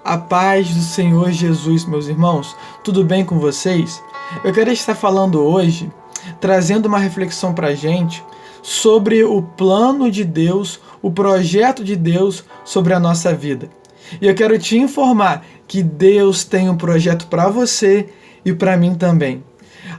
A paz do Senhor Jesus, meus irmãos, tudo bem com vocês? Eu quero estar falando hoje, trazendo uma reflexão para a gente sobre o plano de Deus, o projeto de Deus sobre a nossa vida. E eu quero te informar que Deus tem um projeto para você e para mim também.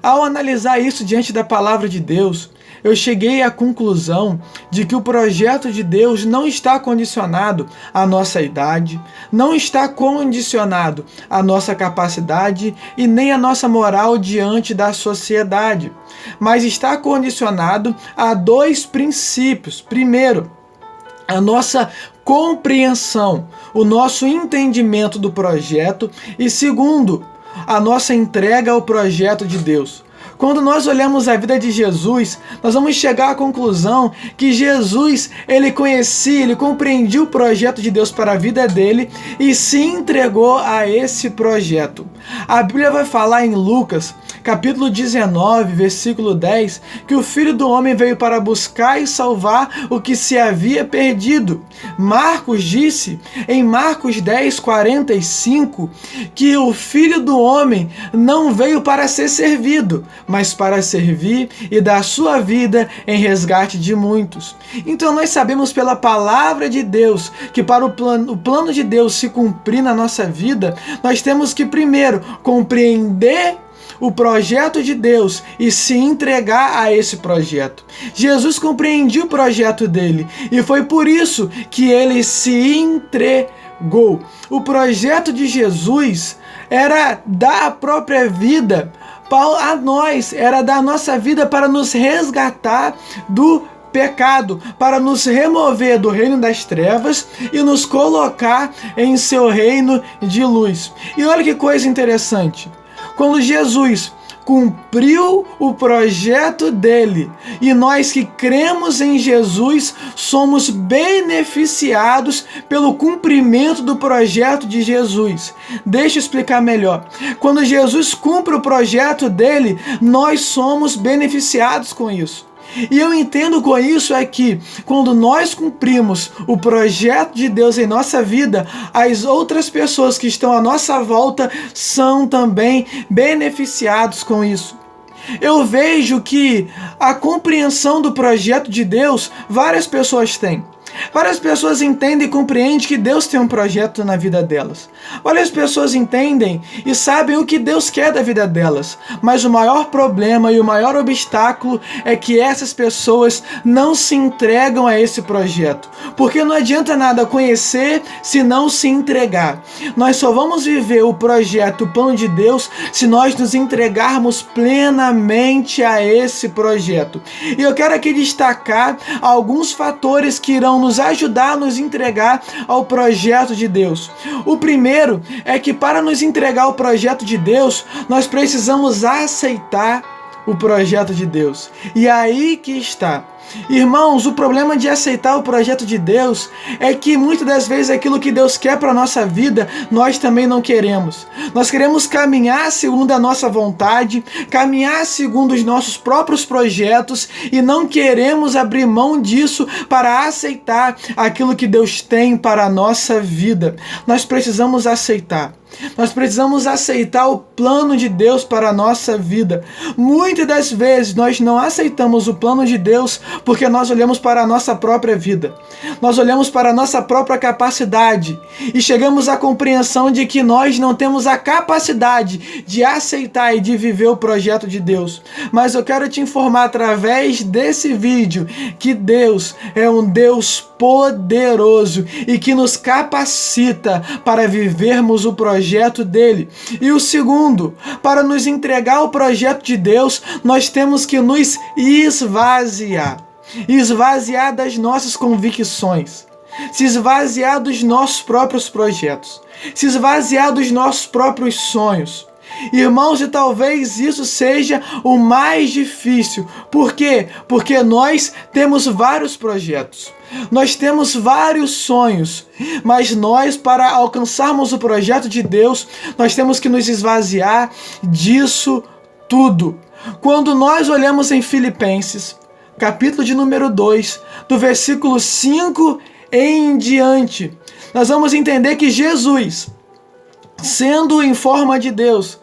Ao analisar isso diante da palavra de Deus, eu cheguei à conclusão de que o projeto de Deus não está condicionado à nossa idade, não está condicionado à nossa capacidade e nem à nossa moral diante da sociedade, mas está condicionado a dois princípios. Primeiro, a nossa compreensão, o nosso entendimento do projeto e segundo, a nossa entrega ao projeto de Deus. Quando nós olhamos a vida de Jesus, nós vamos chegar à conclusão que Jesus, ele conhecia, ele compreendia o projeto de Deus para a vida dele e se entregou a esse projeto. A Bíblia vai falar em Lucas, capítulo 19, versículo 10, que o Filho do Homem veio para buscar e salvar o que se havia perdido. Marcos disse, em Marcos 10, 45, que o Filho do Homem não veio para ser servido, mas para servir e dar sua vida em resgate de muitos. Então nós sabemos pela palavra de Deus que para o plano de Deus se cumprir na nossa vida, nós temos que primeiro compreender o projeto de Deus e se entregar a esse projeto. Jesus compreendia o projeto dele e foi por isso que ele se entregou. O projeto de Jesus era dar a própria vida a nós, era dar a nossa vida para nos resgatar do pecado, para nos remover do reino das trevas e nos colocar em seu reino de luz. E olha que coisa interessante, quando Jesus cumpriu o projeto dele e nós que cremos em Jesus somos beneficiados pelo cumprimento do projeto de Jesus. Deixa eu explicar melhor. Quando Jesus cumpre o projeto dele, nós somos beneficiados com isso. E eu entendo com isso é que quando nós cumprimos o projeto de Deus em nossa vida, as outras pessoas que estão à nossa volta são também beneficiados com isso. Eu vejo que a compreensão do projeto de Deus, várias pessoas têm. Várias pessoas entendem e compreendem que Deus tem um projeto na vida delas. Várias pessoas entendem e sabem o que Deus quer da vida delas. Mas o maior problema e o maior obstáculo é que essas pessoas não se entregam a esse projeto. Porque não adianta nada conhecer se não se entregar. Nós só vamos viver o projeto, o plano de Deus, se nós nos entregarmos plenamente a esse projeto. E eu quero aqui destacar alguns fatores que irão nos ajudar a nos entregar ao projeto de Deus. O primeiro é que para nos entregar ao projeto de Deus, nós precisamos aceitar o projeto de Deus. E aí que está. Irmãos, o problema de aceitar o projeto de Deus é que muitas das vezes aquilo que Deus quer para a nossa vida, nós também não queremos. Nós queremos caminhar segundo a nossa vontade, caminhar segundo os nossos próprios projetos e não queremos abrir mão disso para aceitar aquilo que Deus tem para a nossa vida. Nós precisamos aceitar. Nós precisamos aceitar o plano de Deus para a nossa vida. Muitas das vezes nós não aceitamos o plano de Deus porque nós olhamos para a nossa própria vida. Nós olhamos para a nossa própria capacidade e chegamos à compreensão de que nós não temos a capacidade de aceitar e de viver o projeto de Deus. Mas eu quero te informar através desse vídeo que Deus é um Deus poderoso e que nos capacita para vivermos o projeto dele. E o segundo, para nos entregar ao projeto de Deus, nós temos que nos esvaziar das nossas convicções, se esvaziar dos nossos próprios projetos, se esvaziar dos nossos próprios sonhos. Irmãos, e talvez isso seja o mais difícil. Por quê? Porque nós temos vários projetos, nós temos vários sonhos, mas nós, para alcançarmos o projeto de Deus, nós temos que nos esvaziar disso tudo. Quando nós olhamos em Filipenses, capítulo de número 2, do versículo 5 em diante, nós vamos entender que Jesus, sendo em forma de Deus,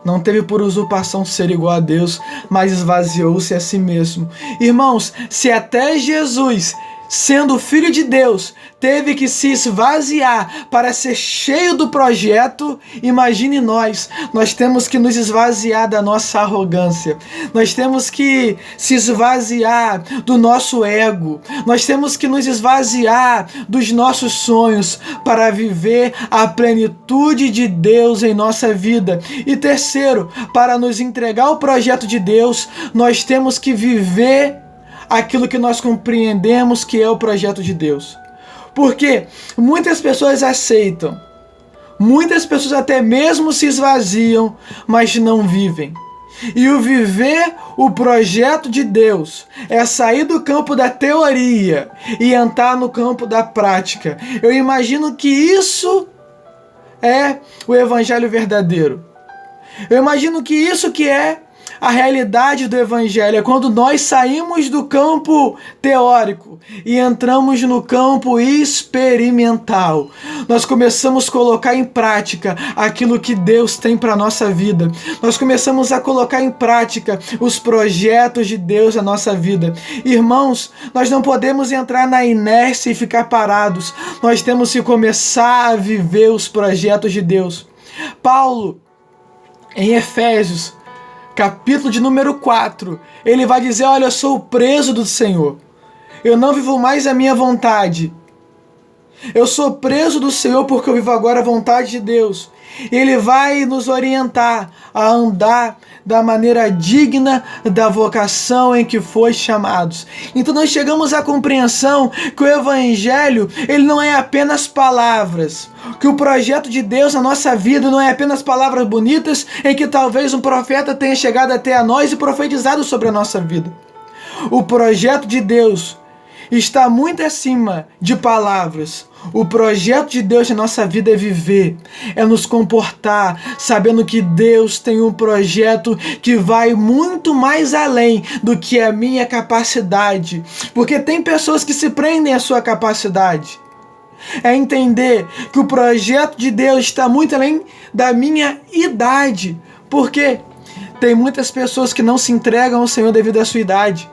não teve por usurpação ser igual a Deus, mas esvaziou-se a si mesmo. Irmãos, se até Jesus, sendo filho de Deus, teve que se esvaziar para ser cheio do projeto, imagine nós temos que nos esvaziar da nossa arrogância, nós temos que se esvaziar do nosso ego, nós temos que nos esvaziar dos nossos sonhos para viver a plenitude de Deus em nossa vida. E terceiro, para nos entregar o projeto de Deus, nós temos que viver aquilo que nós compreendemos que é o projeto de Deus. Porque muitas pessoas aceitam, muitas pessoas até mesmo se esvaziam, mas não vivem. E o viver o projeto de Deus é sair do campo da teoria e entrar no campo da prática. Eu imagino que isso é o evangelho verdadeiro. Eu imagino que isso que é a realidade do evangelho, é quando nós saímos do campo teórico e entramos no campo experimental. Nós começamos a colocar em prática aquilo que Deus tem para a nossa vida. Nós começamos a colocar em prática os projetos de Deus na nossa vida. Irmãos, nós não podemos entrar na inércia e ficar parados. Nós temos que começar a viver os projetos de Deus. Paulo, em Efésios, capítulo de número 4, ele vai dizer: olha, eu sou o preso do Senhor, eu não vivo mais a minha vontade, eu sou preso do Senhor porque eu vivo agora a vontade de Deus. Ele vai nos orientar a andar da maneira digna da vocação em que foi chamados. Então nós chegamos à compreensão que o evangelho, ele não é apenas palavras, que o projeto de Deus na nossa vida não é apenas palavras bonitas em que talvez um profeta tenha chegado até a nós e profetizado sobre a nossa vida. O projeto de Deus está muito acima de palavras. O projeto de Deus na nossa vida é viver, é nos comportar, sabendo que Deus tem um projeto que vai muito mais além do que a minha capacidade. Porque tem pessoas que se prendem à sua capacidade. É entender que o projeto de Deus está muito além da minha idade. Porque tem muitas pessoas que não se entregam ao Senhor devido à sua idade.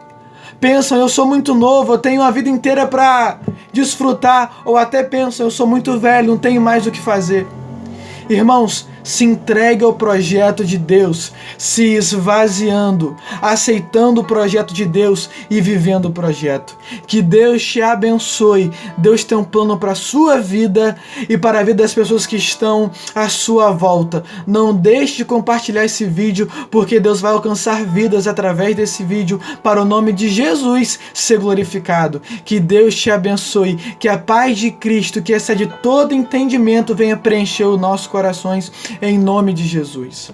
Pensam: eu sou muito novo, eu tenho a vida inteira para desfrutar. Ou até pensam: eu sou muito velho, não tenho mais o que fazer. Irmãos, se entregue ao projeto de Deus, se esvaziando, aceitando o projeto de Deus e vivendo o projeto. Que Deus te abençoe. Deus tem um plano para a sua vida e para a vida das pessoas que estão à sua volta. Não deixe de compartilhar esse vídeo, porque Deus vai alcançar vidas através desse vídeo, para o nome de Jesus ser glorificado. Que Deus te abençoe, que a paz de Cristo, que excede todo entendimento, venha preencher os nossos corações, em nome de Jesus.